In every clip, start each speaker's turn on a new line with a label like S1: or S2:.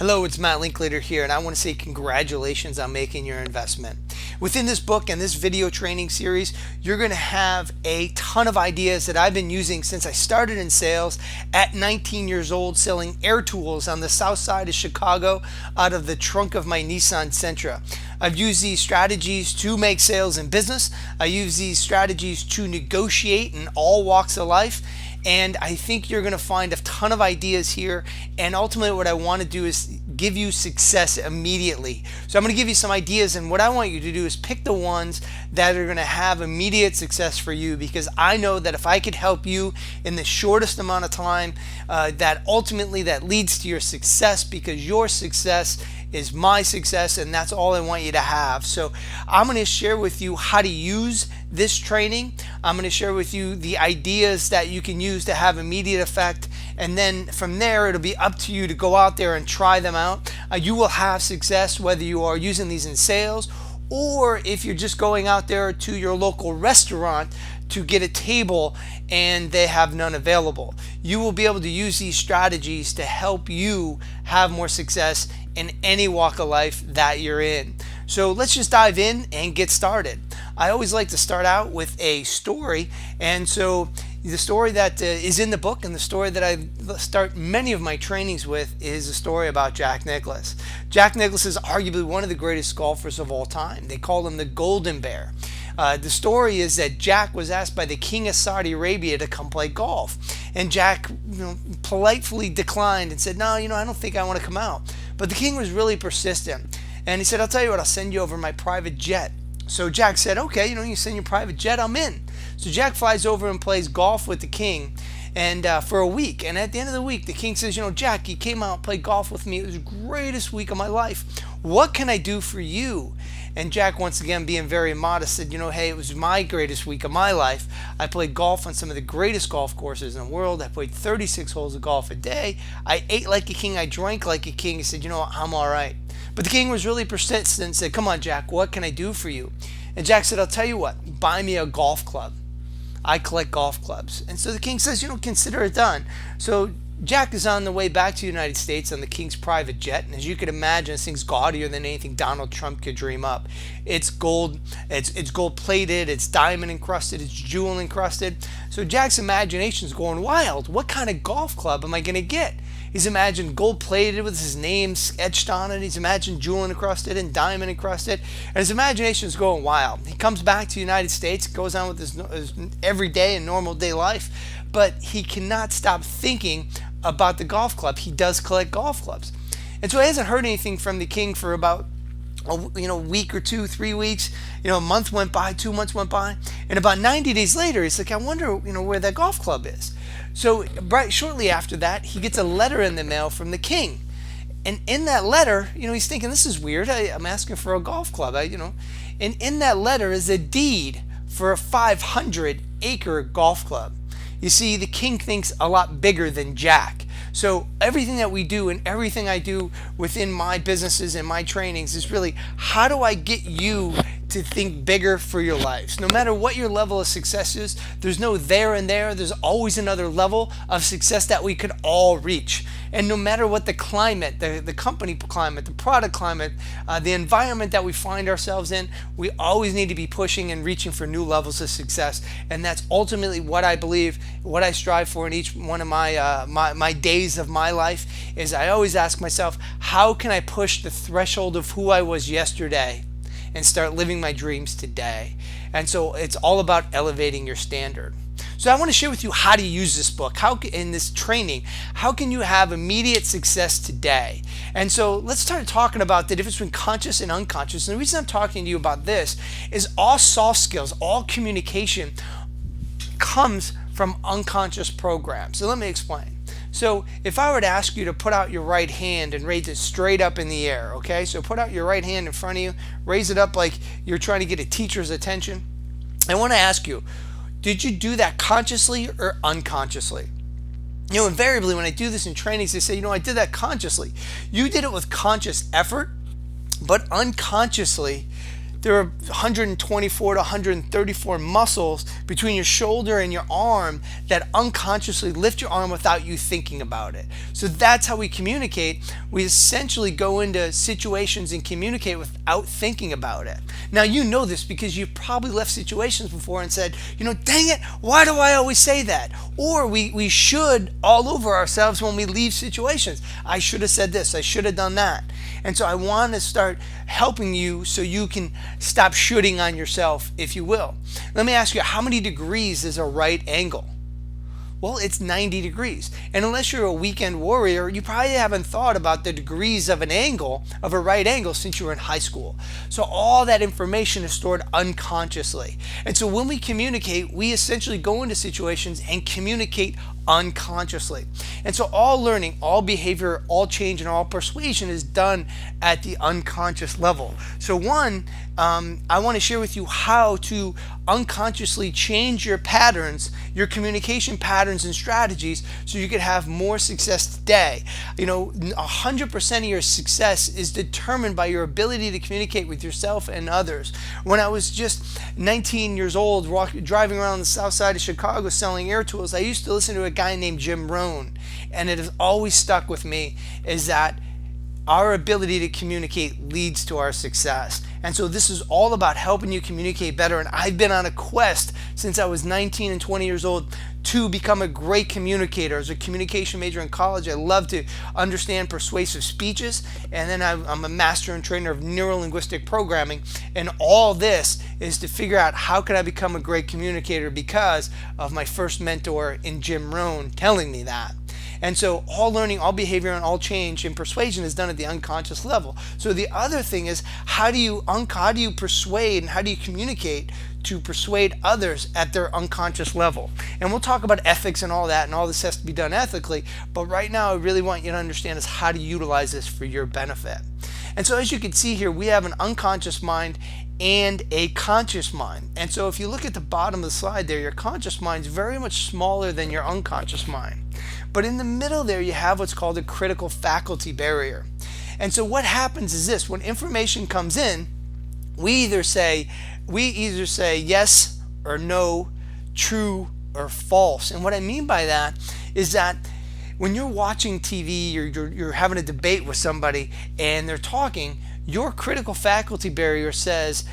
S1: Hello, it's Matt Linklater here, and I want to say congratulations on making your investment. Within this book and this video training series, you're going to have a ton of ideas that I've been using since I started in sales at 19 years old, selling air tools on the south side of Chicago out of the trunk of my Nissan Sentra. I've used these strategies to make sales in business. I use these strategies to negotiate in all walks of life. And I think you're going to find a ton of ideas here. And ultimately, what I want to do is give you success immediately. So I'm going to give you some ideas. And what I want you to do is pick the ones that are going to have immediate success for you, because I know that if I could help you in the shortest amount of time, that ultimately that leads to your success, because your success is my success, and that's all I want you to have. So I'm going to share with you how to use this training. I'm going to share with you the ideas that you can use to have immediate effect, and then from there it'll be up to you to go out there and try them out. You will have success whether you are using these in sales, or if you're just going out there to your local restaurant to get a table and they have none available. You will be able to use these strategies to help you have more success in any walk of life that you're in. So let's just dive in and get started. I always like to start out with a story, and so the story that is in the book and the story that I start many of my trainings with is a story about Jack Nicklaus. Jack Nicklaus is arguably one of the greatest golfers of all time. They call him the Golden Bear. The story is that Jack was asked by the King of Saudi Arabia to come play golf, and Jack, politely declined and said, "No, I don't think I want to come out." But the king was really persistent, and he said, "I'll tell you what, I'll send you over my private jet." So Jack said, "Okay, you send your private jet, I'm in." So Jack flies over and plays golf with the king, and for a week. And at the end of the week, the king says, "Jack, you came out and played golf with me. It was the greatest week of my life. What can I do for you?" And Jack, once again being very modest, said, "Hey, it was my greatest week of my life. I played golf on some of the greatest golf courses in the world. I played 36 holes of golf a day. I ate like a king. I drank like a king." He said, "I'm all right." But the king was really persistent and said, "Come on, Jack, what can I do for you?" And Jack said, "I'll tell you what, buy me a golf club. I collect golf clubs." And so the king says, "Consider it done." So Jack is on the way back to the United States on the king's private jet, and as you can imagine, this thing's gaudier than anything Donald Trump could dream up. It's gold, it's gold plated, it's diamond encrusted, it's jewel encrusted. So Jack's imagination is going wild. What kind of golf club am I going to get? He's imagined gold plated with his name etched on it. He's imagined jewel encrusted and diamond encrusted. And his imagination is going wild. He comes back to the United States, goes on with his everyday and normal day life, but he cannot stop thinking about the golf club. He does collect golf clubs. And so he hasn't heard anything from the king for about a week or 2, 3 weeks. A month went by, 2 months went by, and about 90 days later, he's like, "I wonder, where that golf club is." So right shortly after that, he gets a letter in the mail from the king, and in that letter, he's thinking, "This is weird. I'm asking for a golf club, and in that letter is a deed for a 500-acre golf club. You see, the king thinks a lot bigger than Jack. So everything that we do and everything I do within my businesses and my trainings is really, how do I get you to think bigger for your lives? No matter what your level of success is, there's no there and there. There's always another level of success that we could all reach. And no matter what the climate, the company climate, the product climate, the environment that we find ourselves in, we always need to be pushing and reaching for new levels of success. And that's ultimately what I believe, what I strive for in each one of my days of my life, is I always ask myself, how can I push the threshold of who I was yesterday and start living my dreams today? And so it's all about elevating your standard. So I want to share with you how to use this book, in this training, how can you have immediate success today? And so let's start talking about the difference between conscious and unconscious. And the reason I'm talking to you about this is all soft skills, all communication comes from unconscious programs. So let me explain. So if I were to ask you to put out your right hand and raise it straight up in the air, okay? So put out your right hand in front of you, raise it up like you're trying to get a teacher's attention. I want to ask you, did you do that consciously or unconsciously? Invariably when I do this in trainings, they say, I did that consciously. You did it with conscious effort, but unconsciously, there are 124 to 134 muscles between your shoulder and your arm that unconsciously lift your arm without you thinking about it. So that's how we communicate. We essentially go into situations and communicate without thinking about it. Now, you know this because you've probably left situations before and said, dang it, why do I always say that? Or we should all over ourselves when we leave situations. I should have said this, I should have done that. And so I want to start helping you so you can stop shooting on yourself, if you will. Let me ask you, how many degrees is a right angle? Well, it's 90 degrees. And unless you're a weekend warrior, you probably haven't thought about the degrees of an angle, of a right angle, since you were in high school. So all that information is stored unconsciously. And so when we communicate, we essentially go into situations and communicate unconsciously. And so all learning, all behavior, all change, and all persuasion is done at the unconscious level. So I want to share with you how to unconsciously change your patterns, your communication patterns and strategies, so you could have more success today. 100% of your success is determined by your ability to communicate with yourself and others. When I was just 19 years old, driving around the south side of Chicago selling air tools, I used to listen to a guy named Jim Rohn, and it has always stuck with me, is that our ability to communicate leads to our success. And so this is all about helping you communicate better. And I've been on a quest since I was 19 and 20 years old to become a great communicator. As a communication major in college, I love to understand persuasive speeches. And then I'm a master and trainer of neuro-linguistic programming. And all this is to figure out how can I become a great communicator because of my first mentor in Jim Rohn telling me that. And so all learning, all behavior, and all change in persuasion is done at the unconscious level. So the other thing is, how do you persuade and how do you communicate to persuade others at their unconscious level? And we'll talk about ethics and all that, and all this has to be done ethically. But right now, I really want you to understand is how to utilize this for your benefit. And so as you can see here, we have an unconscious mind and a conscious mind. And so if you look at the bottom of the slide there, your conscious mind is very much smaller than your unconscious mind. But in the middle there, you have what's called a critical faculty barrier. And so what happens is this: when information comes in, we either say yes or no, true or false. And what I mean by that is that when you're watching TV or you're having a debate with somebody and they're talking, your critical faculty barrier says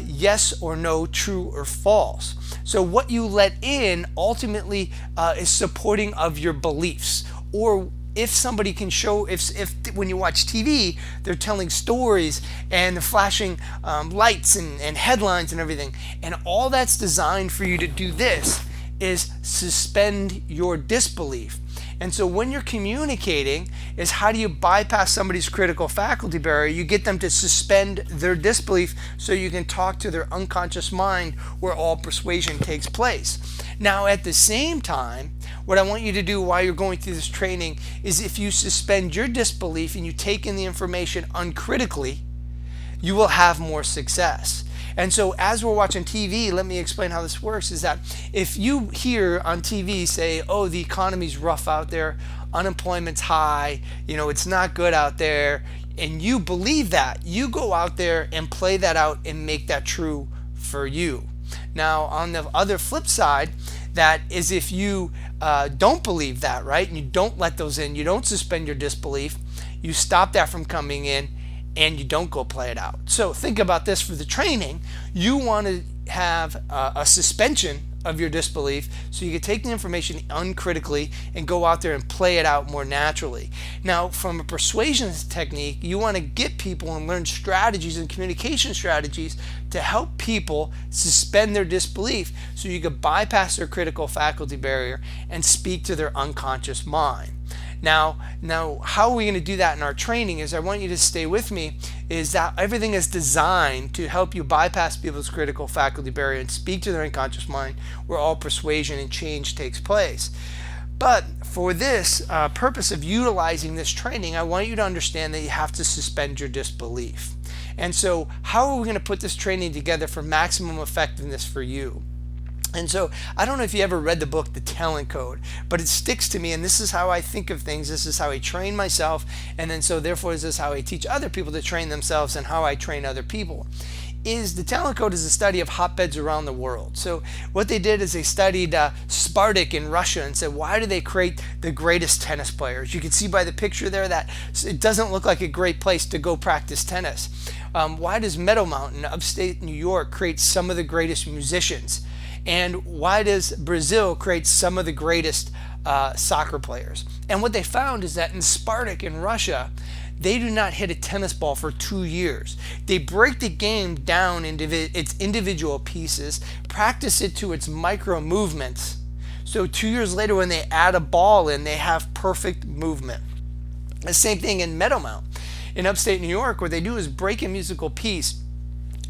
S1: yes or no, true or false. So what you let in ultimately is supporting of your beliefs. Or if somebody can show, if when you watch TV, they're telling stories and they're flashing lights and headlines and everything, and all that's designed for you to do this is suspend your disbelief. And so when you're communicating is how do you bypass somebody's critical faculty barrier? You get them to suspend their disbelief so you can talk to their unconscious mind where all persuasion takes place. Now at the same time, what I want you to do while you're going through this training is if you suspend your disbelief and you take in the information uncritically, you will have more success. And so as we're watching TV, let me explain how this works, is that if you hear on TV say, oh, the economy's rough out there, unemployment's high, it's not good out there, and you believe that, you go out there and play that out and make that true for you. Now, on the other flip side, that is if you don't believe that, right, and you don't let those in, you don't suspend your disbelief, you stop that from coming in, and you don't go play it out. So think about this for the training. You want to have a suspension of your disbelief so you can take the information uncritically and go out there and play it out more naturally. Now, from a persuasion technique, you want to get people and learn strategies and communication strategies to help people suspend their disbelief so you can bypass their critical faculty barrier and speak to their unconscious mind. Now, how are we going to do that in our training is I want you to stay with me, is that everything is designed to help you bypass people's critical faculty barrier and speak to their unconscious mind where all persuasion and change takes place. But for this purpose of utilizing this training, I want you to understand that you have to suspend your disbelief. And so how are we going to put this training together for maximum effectiveness for you? And so I don't know if you ever read the book The Talent Code, but it sticks to me, and this is how I think of things. This is how I train myself, and then so therefore this is how I teach other people to train themselves and how I train other people. is the talent code is a study of hotbeds around the world. So what they did is they studied Spartak in Russia and said, why do they create the greatest tennis players? You can see by the picture there that it doesn't look like a great place to go practice tennis. Why does Meadow Mountain, upstate New York, create some of the greatest musicians? And why does Brazil create some of the greatest soccer players? And what they found is that in Spartak in Russia, they do not hit a tennis ball for 2 years. They break the game down into its individual pieces, practice it to its micro movements. So 2 years later, when they add a ball in, they have perfect movement. The same thing in Meadowmount in upstate New York. What they do is break a musical piece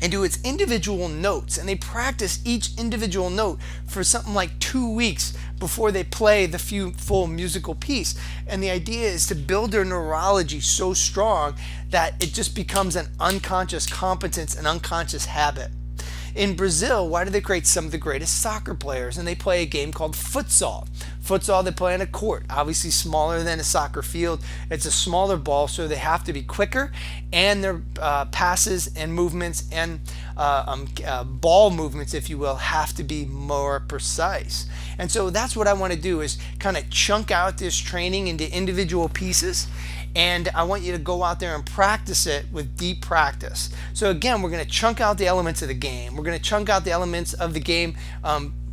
S1: into its individual notes, and they practice each individual note for something like 2 weeks before they play the full musical piece. And the idea is to build their neurology so strong that it just becomes an unconscious competence, an unconscious habit. In Brazil, why do they create some of the greatest soccer players? And they play a game called futsal. Futsal, they play on a court, obviously smaller than a soccer field. It's a smaller ball, so they have to be quicker, and their passes and movements and ball movements, if you will, have to be more precise. And so that's what I want to do, is kind of chunk out this training into individual pieces. And I want you to go out there and practice it with deep practice. So again, we're going to chunk out the elements of the game. We're going to chunk out the elements of the game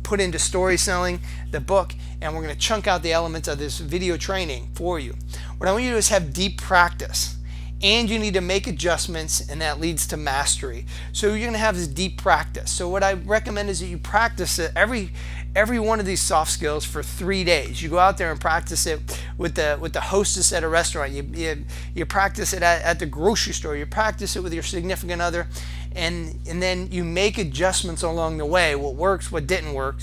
S1: put into story selling, the book, and we're going to chunk out the elements of this video training for you. What I want you to do is have deep practice. And you need to make adjustments, and that leads to mastery. So you're going to have this deep practice. So what I recommend is that you practice it every one of these soft skills for 3 days. You go out there and practice it with the hostess at a restaurant. You practice it at the grocery store. You practice it with your significant other, and then you make adjustments along the way. What works, what didn't work,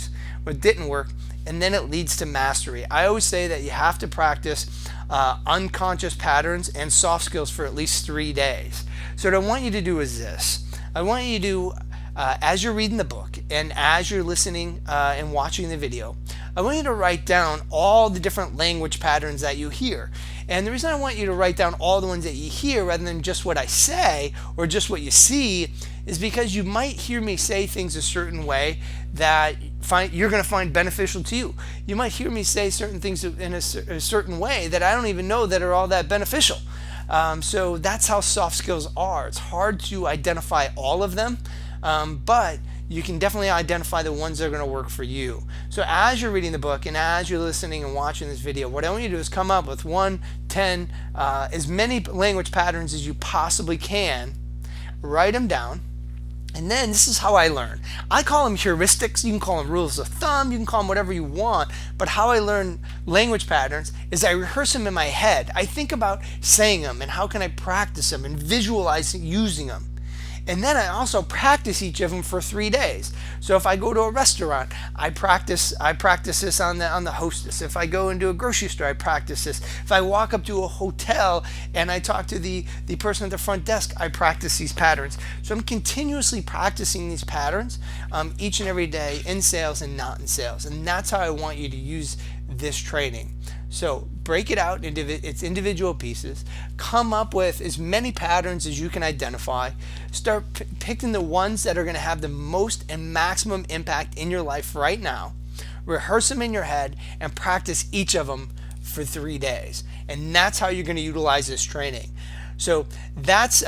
S1: and then it leads to mastery. I always say that you have to practice unconscious patterns and soft skills for at least 3 days. So what I want you to do is this. I want you to, as you're reading the book and as you're listening and watching the video, I want you to write down all the different language patterns that you hear. And the reason I want you to write down all the ones that you hear rather than just what I say or just what you see is because you might hear me say things a certain way that you're going to find beneficial to you. You might hear me say certain things in a certain way that I don't even know that are all that beneficial. So that's how soft skills are. It's hard to identify all of them, but you can definitely identify the ones that are going to work for you. So as you're reading the book and as you're listening and watching this video, what I want you to do is come up with 1, 10, as many language patterns as you possibly can. Write them down. And then this is how I learn. I call them heuristics. You can call them rules of thumb. You can call them whatever you want. But how I learn language patterns is I rehearse them in my head. I think about saying them and how can I practice them and visualize using them. And then I also practice each of them for 3 days. So if I go to a restaurant, I practice this on the hostess. If I go into a grocery store, I practice this. If I walk up to a hotel and I talk to the person at the front desk, I practice these patterns. So I'm continuously practicing these patterns each and every day in sales and not in sales. And that's how I want you to use this training. So break it out into its individual pieces, come up with as many patterns as you can identify, start picking the ones that are going to have the most and maximum impact in your life right now, rehearse them in your head, and practice each of them for 3 days. And that's how you're going to utilize this training. So that's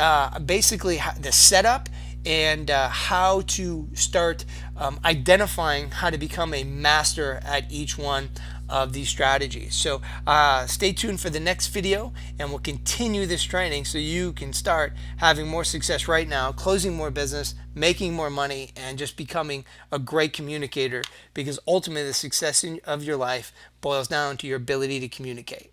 S1: basically the setup and how to start identifying how to become a master at each one of these strategies. So stay tuned for the next video, and we'll continue this training so you can start having more success right now, closing more business, making more money, and just becoming a great communicator, because ultimately the success of your life boils down to your ability to communicate.